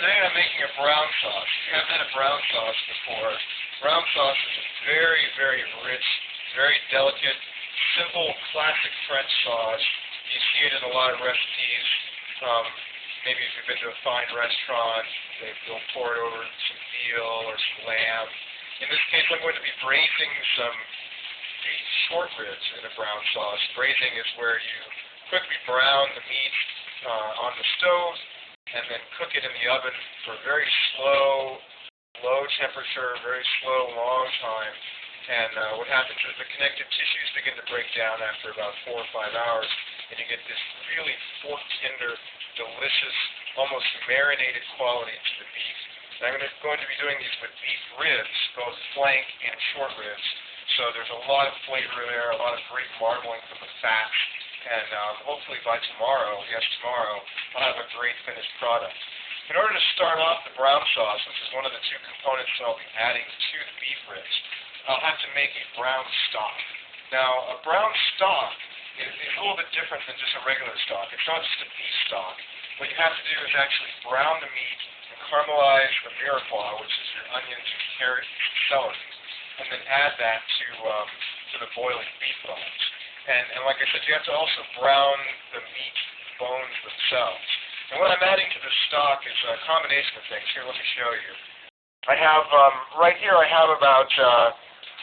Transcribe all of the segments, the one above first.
Today I'm making a brown sauce. If you haven't had a brown sauce before, brown sauce is a very, very rich, very delicate, simple, classic French sauce. You see it in a lot of recipes. Maybe if you've been to a fine restaurant, they'll pour it over some veal or some lamb. In this case, I'm going to be braising some beef short ribs in a brown sauce. Braising is where you quickly brown the meat on the stove and then cook it in the oven for a very slow, low temperature, very slow, long time. And what happens is the connective tissues begin to break down after about 4 or 5 hours, and you get this really fork-tender, delicious, almost marinated quality to the beef. And I'm going to be doing these with beef ribs, both flank and short ribs. So there's a lot of flavor there, a lot of great marbling from the fat. And hopefully by tomorrow, I'll have a great finished product. In order to start off the brown sauce, which is one of the two components that I'll be adding to the beef ribs, I'll have to make a brown stock. Now, a brown stock is a little bit different than just a regular stock. It's not just a beef stock. What you have to do is actually brown the meat and caramelize the mirepoix, which is your onions, your carrots, your celery, and then add that to the boiling beef bones. And like I said, you have to also brown the meat bones themselves. And what I'm adding to the stock is a combination of things. Here, let me show you. I have, right here, I have about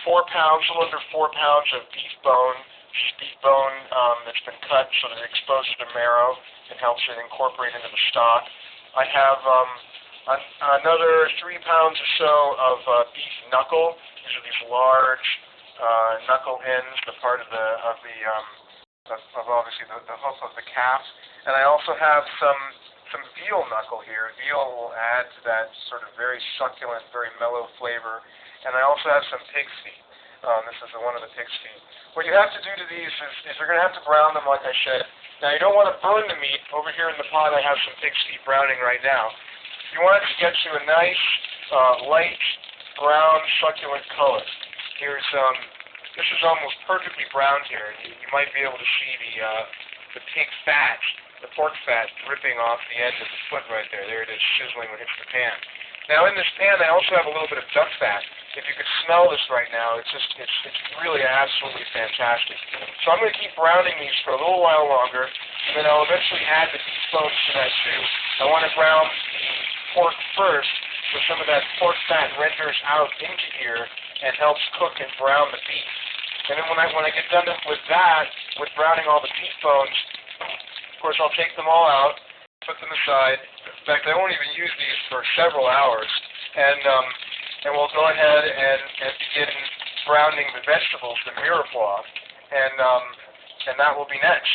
4 pounds, a little under 4 pounds of beef bone. This is beef bone that's been cut so that it exposes the marrow and helps it incorporate into the stock. I have another 3 pounds or so of beef knuckle. These are these large knuckle ends, the part of obviously the hoof of the calf. And I also have some veal knuckle here. Veal will add to that sort of very succulent, very mellow flavor. And I also have some pig's feet. This is one of the pig's feet. What you have to do to these is you're going to have to brown them, like I said. Now, you don't want to burn the meat. Over here in the pot, I have some pig's feet browning right now. You want it to get you a nice, light, brown, succulent color. Here's this is almost perfectly browned here. You might be able to see the pig fat, the pork fat, dripping off the end of the foot right there. There it is, sizzling when it hits the pan. Now, in this pan, I also have a little bit of duck fat. If you could smell this right now, it's really absolutely fantastic. So I'm going to keep browning these for a little while longer, and then I'll eventually add the beef bones to that too. I want to brown the pork first, so some of that pork fat renders out into here and helps cook and brown the beef. And then when I get done with that, with browning all the beef bones, of course I'll take them all out, put them aside. In fact, I won't even use these for several hours. And we'll go ahead and begin browning the vegetables, the mirepoix, and that will be next.